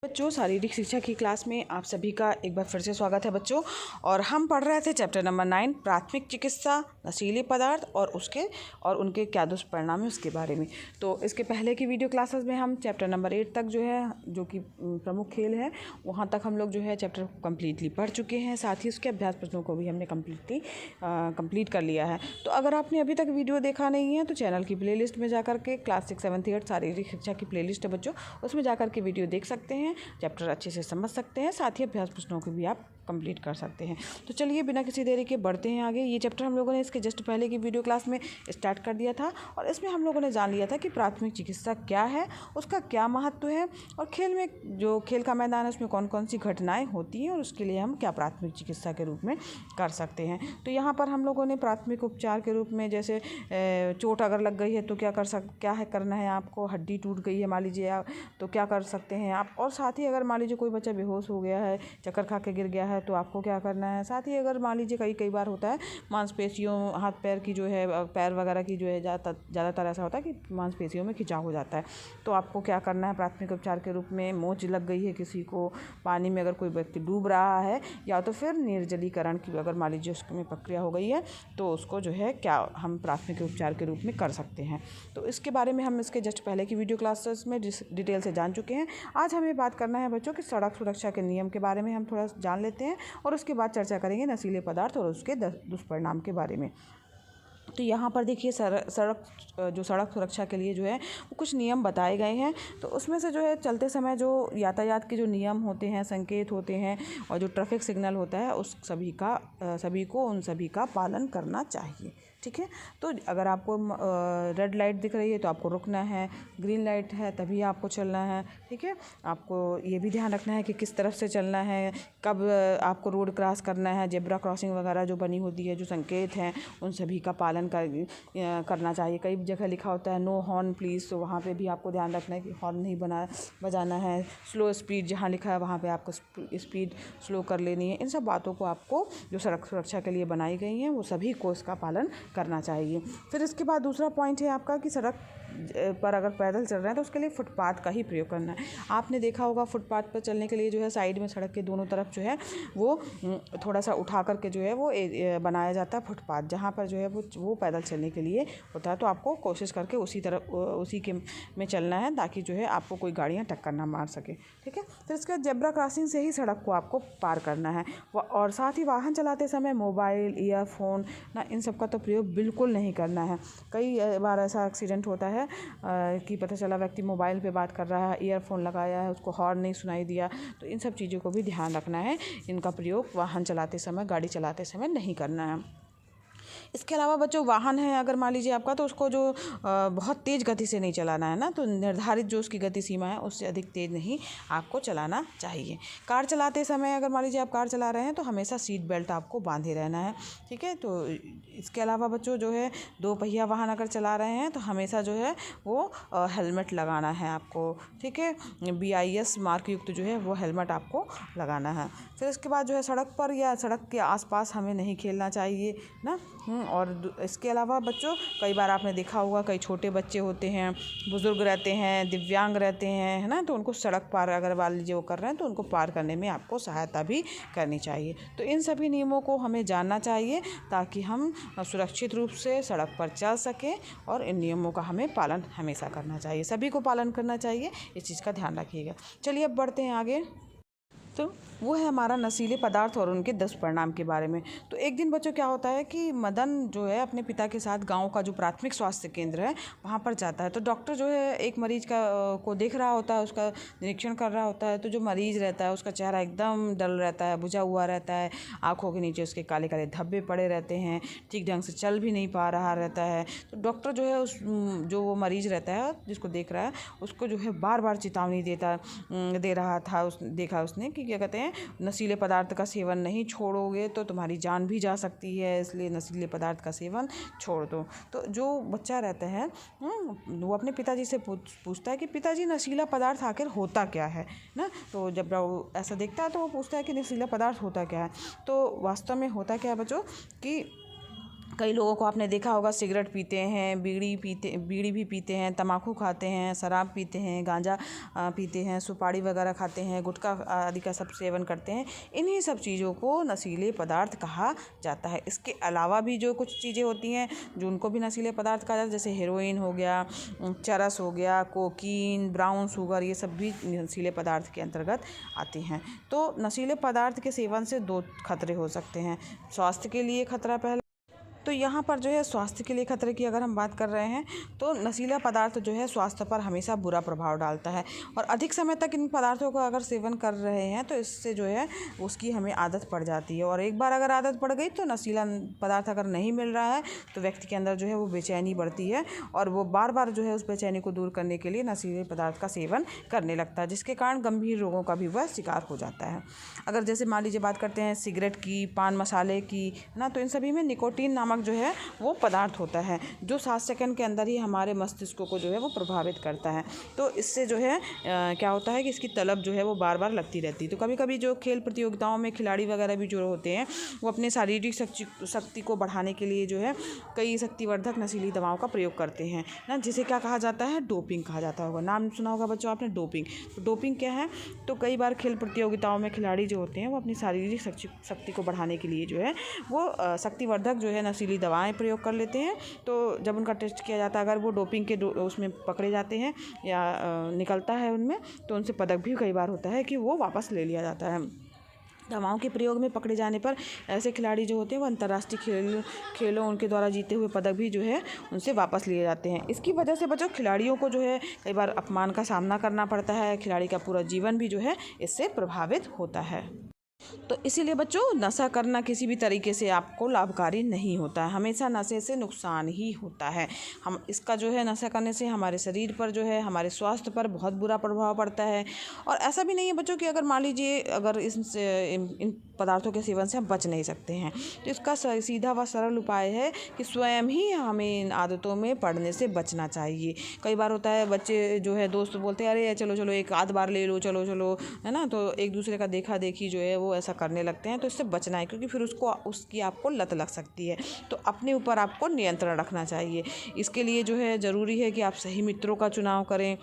बच्चों, शारीरिक शिक्षा की क्लास में आप सभी का एक बार फिर से स्वागत है बच्चों। और हम पढ़ रहे थे चैप्टर नंबर 9 प्राथमिक चिकित्सा, नशीले पदार्थ और उनके क्या दुष्परिणाम है उसके बारे में। तो इसके पहले की वीडियो क्लासेस में हम चैप्टर नंबर 8 तक जो है, जो कि प्रमुख खेल है, वहाँ तक हम लोग जो है चैप्टर कम्प्लीटली पढ़ चुके हैं। साथ ही उसके अभ्यास प्रश्नों को भी हमने कम्प्लीट कर लिया है। तो अगर आपने अभी तक वीडियो देखा नहीं है तो चैनल की प्लेलिस्ट में जाकर के क्लास 6, 7, 8 शारीरिक शिक्षा की प्लेलिस्ट है बच्चों, उसमें जाकर के वीडियो देख सकते हैं, चैप्टर अच्छे से समझ सकते हैं। साथ ही अभ्यास प्रश्नों को भी आप कंप्लीट कर सकते हैं। तो चलिए बिना किसी देरी के बढ़ते हैं आगे। ये चैप्टर हम लोगों ने इसके जस्ट पहले की वीडियो क्लास में स्टार्ट कर दिया था और इसमें हम लोगों ने जान लिया था कि प्राथमिक चिकित्सा क्या है, उसका क्या महत्व है और खेल में जो खेल का मैदान है उसमें कौन कौन सी घटनाएं होती हैं और उसके लिए हम क्या प्राथमिक चिकित्सा के रूप में कर सकते हैं। तो यहाँ पर हम लोगों ने प्राथमिक उपचार के रूप में, जैसे चोट अगर लग गई है तो क्या है करना है आपको, हड्डी टूट गई है मान लीजिए आप, तो क्या कर सकते हैं आप। और साथ ही अगर मान लीजिए कोई बच्चा बेहोश हो गया है, चक्कर खा के गिर गया है, तो आपको क्या करना है। साथ ही अगर मान लीजिए कई बार होता है मांसपेशियों, हाथ पैर की जो है, पैर वगैरह की जो है, ज़्यादातर ऐसा होता है कि मांसपेशियों में खिंचाव हो जाता है, तो आपको क्या करना है प्राथमिक उपचार के रूप में। मोच लग गई है किसी को, पानी में अगर कोई व्यक्ति डूब रहा है, या तो फिर निर्जलीकरण की अगर मान लीजिए उसमें प्रक्रिया हो गई है, तो उसको जो है क्या हम प्राथमिक उपचार के रूप में कर सकते हैं। तो इसके बारे में हम इसके जस्ट पहले की वीडियो क्लासेस में डिटेल से जान चुके हैं। आज हमें बात करना है बच्चों कि सड़क सुरक्षा के नियम के बारे में हम थोड़ा जान लेते हैं और उसके बाद चर्चा करेंगे नशीले पदार्थ और उसके दुष्परिणाम के बारे में। तो यहाँ पर देखिए सड़क सुरक्षा के लिए जो है वो कुछ नियम बताए गए हैं। तो उसमें से जो है चलते समय जो यातायात के जो नियम होते हैं, संकेत होते हैं और जो ट्रैफिक सिग्नल होता है, उस सभी को उन सभी का पालन करना चाहिए। ठीक है, तो अगर आपको रेड लाइट दिख रही है तो आपको रुकना है, ग्रीन लाइट है तभी आपको चलना है। ठीक है, आपको ये भी ध्यान रखना है कि किस तरफ से चलना है, कब आपको रोड क्रॉस करना है, जेब्रा क्रॉसिंग वगैरह जो बनी होती है, जो संकेत हैं, उन सभी का पालन करना चाहिए। कई जगह लिखा होता है नो हॉर्न प्लीज़, तो वहाँ पे भी आपको ध्यान रखना है कि हॉर्न नहीं बजाना है। स्लो स्पीड जहाँ लिखा है वहाँ पे आपको स्पीड स्लो कर लेनी है। इन सब बातों को आपको जो सड़क सुरक्षा के लिए बनाई गई हैं वो सभी को इसका पालन करना चाहिए। फिर इसके बाद दूसरा पॉइंट है आपका कि सड़क पर अगर पैदल चल रहे हैं तो उसके लिए फुटपाथ का ही प्रयोग करना है। आपने देखा होगा फुटपाथ पर चलने के लिए जो है साइड में सड़क के दोनों तरफ जो है वो थोड़ा सा उठा करके जो है वो बनाया जाता है फुटपाथ, जहाँ पर जो है वो पैदल चलने के लिए होता है। तो आपको कोशिश करके उसी के में चलना है ताकि जो है आपको कोई गाड़ियाँ टक्कर ना मार सके। ठीक है, फिर इसके बाद जेब्रा क्रॉसिंग से ही सड़क को आपको पार करना है। और साथ ही वाहन चलाते समय मोबाइल, ईयरफोन ना, इन सब का तो प्रयोग बिल्कुल नहीं करना है। कई बार ऐसा एक्सीडेंट होता है कि पता चला व्यक्ति मोबाइल पे बात कर रहा है, ईयरफोन लगाया है, उसको हॉर्न नहीं सुनाई दिया। तो इन सब चीज़ों को भी ध्यान रखना है, इनका प्रयोग वाहन चलाते समय, गाड़ी चलाते समय नहीं करना है। इसके अलावा बच्चों वाहन है अगर मान लीजिए आपका, तो उसको जो बहुत तेज़ गति से नहीं चलाना है ना, तो निर्धारित जो उसकी गति सीमा है उससे अधिक तेज़ नहीं आपको चलाना चाहिए। कार चलाते समय अगर मान लीजिए आप कार चला रहे हैं तो हमेशा सीट बेल्ट आपको बांधे रहना है। ठीक है, तो इसके अलावा बच्चों जो है 2 पहिया वाहन अगर चला रहे हैं तो हमेशा जो है वो हेलमेट लगाना है आपको। ठीक है, BIS मार्क युक्त जो है वो हेलमेट आपको लगाना है। फिर इसके बाद जो है सड़क पर या सड़क के आसपास हमें नहीं खेलना चाहिए ना। और इसके अलावा बच्चों कई बार आपने देखा होगा कई छोटे बच्चे होते हैं, बुज़ुर्ग रहते हैं, दिव्यांग रहते हैं, है ना, तो उनको सड़क पार अगर मान लीजिए वो कर रहे हैं तो उनको पार करने में आपको सहायता भी करनी चाहिए। तो इन सभी नियमों को हमें जानना चाहिए ताकि हम सुरक्षित रूप से सड़क पर चल सकें, और इन नियमों का हमें पालन हमेशा करना चाहिए, सभी को पालन करना चाहिए, इस चीज़ का ध्यान रखिएगा। चलिए अब बढ़ते हैं आगे। तो वो है हमारा नशीले पदार्थ और उनके दुष्परिणाम के बारे में। तो एक दिन बच्चों क्या होता है कि मदन जो है अपने पिता के साथ गांव का जो प्राथमिक स्वास्थ्य केंद्र है वहाँ पर जाता है। तो डॉक्टर जो है एक मरीज को देख रहा होता है, उसका निरीक्षण कर रहा होता है। तो जो मरीज़ रहता है उसका चेहरा एकदम डल रहता है, बुझा हुआ रहता है, आँखों के नीचे उसके काले काले धब्बे पड़े रहते हैं, ठीक ढंग से चल भी नहीं पा रहा रहता है। तो डॉक्टर जो है जो वो मरीज़ रहता है जिसको देख रहा है उसको जो है बार बार चेतावनी दे रहा था। देखा उसने कि क्या कहते हैं, नशीले पदार्थ का सेवन नहीं छोड़ोगे तो तुम्हारी जान भी जा सकती है, इसलिए नशीले पदार्थ का सेवन छोड़ दो। तो जो बच्चा रहता है वो अपने पिताजी से पूछता है कि पिताजी नशीला पदार्थ आखिर होता क्या है ना। तो जब वो ऐसा देखता है तो वो पूछता है कि नशीला पदार्थ होता क्या है। तो वास्तव में होता क्या है बच्चों कि कई लोगों को आपने देखा होगा सिगरेट पीते हैं, बीड़ी भी पीते हैं, तम्बाकू खाते हैं, शराब पीते हैं, गांजा पीते हैं, सुपारी वगैरह खाते हैं, गुटखा आदि का सब सेवन करते हैं। इन्हीं सब चीज़ों को नशीले पदार्थ कहा जाता है। इसके अलावा भी जो कुछ चीज़ें होती हैं जो उनको भी नशीले पदार्थ कहा जाता है, जैसे हेरोइन हो गया, चरस हो गया, कोकीन, ब्राउन शुगर, ये सब भी नशीले पदार्थ के अंतर्गत आते हैं। तो नशीले पदार्थ के सेवन से दो खतरे हो सकते हैं। स्वास्थ्य के लिए खतरा पहला, तो यहाँ पर जो है स्वास्थ्य के लिए खतरे की अगर हम बात कर रहे हैं तो नशीला पदार्थ जो है स्वास्थ्य पर हमेशा बुरा प्रभाव डालता है। और अधिक समय तक इन पदार्थों का अगर सेवन कर रहे हैं तो इससे जो है उसकी हमें आदत पड़ जाती है। और एक बार अगर आदत पड़ गई तो नशीला पदार्थ अगर नहीं मिल रहा है तो व्यक्ति के अंदर जो है वो बेचैनी बढ़ती है और वो बार बार जो है उस बेचैनी को दूर करने के लिए नशीले पदार्थ का सेवन करने लगता है, जिसके कारण गंभीर रोगों का भी वह शिकार हो जाता है। अगर जैसे मान लीजिए बात करते हैं सिगरेट की, पान मसाले की, है ना, तो इन सभी में निकोटीन नामक जो है वो पदार्थ होता है जो 7 सेकंड के अंदर ही हमारे मस्तिष्क को जो है वो प्रभावित करता है। तो इससे जो है क्या होता है कि इसकी तलब जो है वो बार बार लगती रहती है। तो कभी कभी जो खेल प्रतियोगिताओं में खिलाड़ी वगैरह भी जो होते हैं वो अपने शारीरिक शक्ति को बढ़ाने के लिए जो है कई शक्तिवर्धक नशीली दवाओं का प्रयोग करते हैं ना, जिसे क्या कहा जाता है, डोपिंग कहा जाता होगा। नाम सुना होगा बच्चों आपने, डोपिंग। तो डोपिंग क्या है, तो कई बार खेल प्रतियोगिताओं में खिलाड़ी जो होते हैं वो अपनी शारीरिक शक्ति को बढ़ाने के लिए जो है वो शक्तिवर्धक जो है नशीली दवाएं प्रयोग कर लेते हैं। तो जब उनका टेस्ट किया जाता है, अगर वो डोपिंग के उसमें पकड़े जाते हैं या निकलता है उनमें, तो उनसे पदक भी कई बार होता है कि वो वापस ले लिया जाता है। दवाओं के प्रयोग में पकड़े जाने पर ऐसे खिलाड़ी जो होते हैं वो अंतर्राष्ट्रीय खेलों उनके द्वारा जीते हुए पदक भी जो है उनसे वापस लिए जाते हैं। इसकी वजह से बच्चों खिलाड़ियों को जो है कई बार अपमान का सामना करना पड़ता है। खिलाड़ी का पूरा जीवन भी जो है इससे प्रभावित होता है। तो इसीलिए बच्चों नशा करना किसी भी तरीके से आपको लाभकारी नहीं होता है, हमेशा नशे से नुकसान ही होता है। हम इसका जो है नशा करने से हमारे शरीर पर जो है, हमारे स्वास्थ्य पर बहुत बुरा प्रभाव पड़ता है। और ऐसा भी नहीं है बच्चों कि अगर मान लीजिए अगर इन पदार्थों के सेवन से हम बच नहीं सकते हैं, तो इसका सीधा व सरल उपाय है कि स्वयं ही हमें इन आदतों में पड़ने से बचना चाहिए। कई बार होता है बच्चे जो है दोस्त बोलते हैं अरे चलो चलो एक आध बार ले लो, चलो चलो, है ना, तो एक दूसरे का देखा देखी जो है वो ऐसा करने लगते हैं। तो इससे बचना है क्योंकि फिर उसकी आपको लत लग सकती है। तो अपने ऊपर आपको नियंत्रण रखना चाहिए। इसके लिए जो है ज़रूरी है कि आप सही मित्रों का चुनाव करें,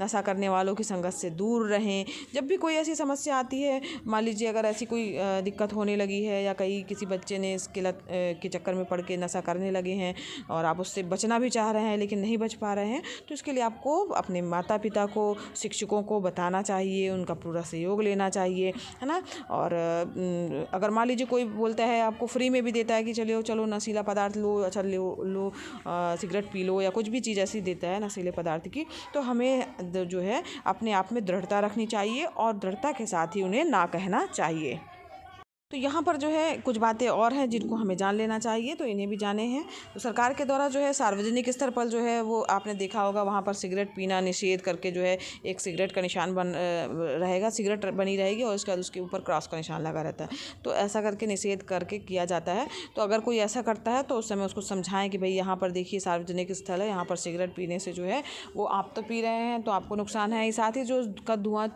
नशा करने वालों की संगत से दूर रहें। जब भी कोई ऐसी समस्या आती है, मान लीजिए अगर ऐसी कोई दिक्कत होने लगी है या किसी बच्चे ने इसके लत के चक्कर में पड़ के नशा करने लगे हैं और आप उससे बचना भी चाह रहे हैं लेकिन नहीं बच पा रहे हैं, तो इसके लिए आपको अपने माता पिता को, शिक्षकों को बताना चाहिए, उनका पूरा सहयोग लेना चाहिए, है ना। और अगर मान लीजिए कोई बोलता है आपको फ्री में भी देता है कि चलो चलो नशीला पदार्थ लो, अच्छा लो सिगरेट पी लो या कुछ भी चीज़ ऐसी देता है नशीले पदार्थ की, तो हमें जो है अपने आप में दृढ़ता रखनी चाहिए और दृढ़ता के साथ ही उन्हें ना कहना चाहिए। तो यहाँ पर जो है कुछ बातें और हैं जिनको हमें जान लेना चाहिए, तो इन्हें भी जाने हैं। तो सरकार के द्वारा जो है सार्वजनिक स्तर पर जो है वो आपने देखा होगा वहाँ पर सिगरेट पीना निषेध करके जो है एक सिगरेट का निशान रहेगा, सिगरेट बनी रहेगी और उसके बाद उसके ऊपर क्रॉस का निशान लगा रहता है। तो ऐसा करके निषेध करके किया जाता है। तो अगर कोई ऐसा करता है तो उस समय उसको समझाएं कि भाई यहाँ पर देखिए सार्वजनिक स्थल है, यहाँ पर सिगरेट पीने से जो है वो आप तो पी रहे हैं तो आपको नुकसान है, साथ ही जो का धुआं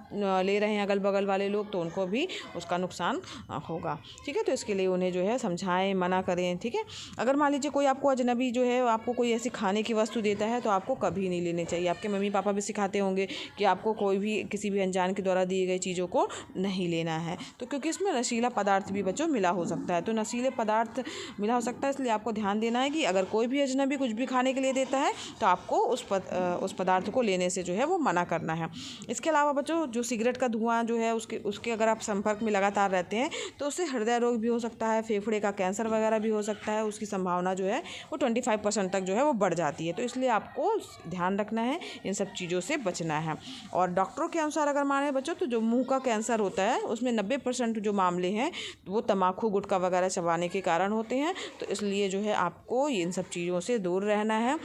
ले रहे हैं अगल बगल वाले लोग तो उनको भी उसका नुकसान होगा। ठीक है, तो इसके लिए उन्हें जो है समझाएं, मना करें। ठीक है, अगर मान लीजिए कोई आपको अजनबी जो है आपको कोई ऐसी खाने की वस्तु देता है तो आपको कभी नहीं लेनी चाहिए। आपके मम्मी पापा भी सिखाते होंगे कि आपको कोई भी किसी भी अनजान के द्वारा दिए गए चीज़ों को नहीं लेना है, तो क्योंकि इसमें नशीला पदार्थ भी बच्चों मिला हो सकता है। तो नशीले पदार्थ मिला हो सकता है, इसलिए आपको ध्यान देना है कि अगर कोई भी अजनबी कुछ भी खाने के लिए देता है तो आपको उस पदार्थ को लेने से जो है वो मना करना है। इसके अलावा बच्चों जो सिगरेट का धुआं जो है उसके अगर आप संपर्क में लगातार रहते हैं तो उससे हृदय रोग भी हो सकता है, फेफड़े का कैंसर वगैरह भी हो सकता है। उसकी संभावना जो है वो 25% तक जो है वो बढ़ जाती है। तो इसलिए आपको ध्यान रखना है, इन सब चीज़ों से बचना है। और डॉक्टरों के अनुसार अगर माने बच्चों तो जो मुंह का कैंसर होता है उसमें 90% जो मामले हैं वो तम्बाकू गुटखा वगैरह चबाने के कारण होते हैं। तो इसलिए जो है आपको इन सब चीज़ों से दूर रहना है,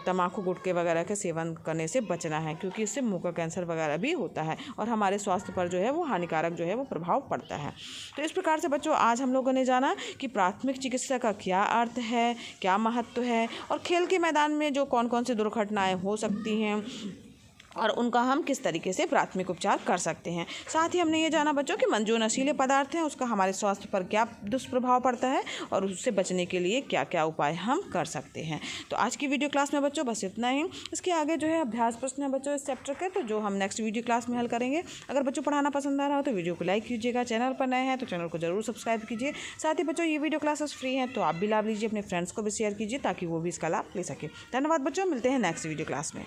तम्बाकू गुटखे वगैरह के सेवन करने से बचना है क्योंकि इससे मुंह का कैंसर वगैरह भी होता है और हमारे स्वास्थ्य पर जो है वो हानिकारक जो है वो प्रभाव पड़ता है। तो इस प्रकार से बच्चों आज हम लोगों ने जाना कि प्राथमिक चिकित्सा का क्या अर्थ है, क्या महत्व है और खेल के मैदान में जो कौन कौन सी दुर्घटनाएं हो सकती हैं और उनका हम किस तरीके से प्राथमिक उपचार कर सकते हैं। साथ ही हमने ये जाना बच्चों कि जो नशीले पदार्थ हैं उसका हमारे स्वास्थ्य पर क्या दुष्प्रभाव पड़ता है और उससे बचने के लिए क्या क्या उपाय हम कर सकते हैं। तो आज की वीडियो क्लास में बच्चों बस इतना ही। इसके आगे जो है अभ्यास प्रश्न है बच्चों इस चैप्टर के, तो जो हम नेक्स्ट वीडियो क्लास में हल करेंगे। अगर बच्चों पढ़ाना पसंद आ रहा हो तो वीडियो को लाइक कीजिएगा, चैनल पर नए हैं तो चैनल को जरूर सब्सक्राइब कीजिए। साथ ही बच्चों ये वीडियो क्लासेस फ्री हैं तो आप भी लाभ लीजिए, अपने फ्रेंड्स को भी शेयर कीजिए ताकि वो भी इसका लाभ ले सके। धन्यवाद बच्चों, मिलते हैं नेक्स्ट वीडियो क्लास में।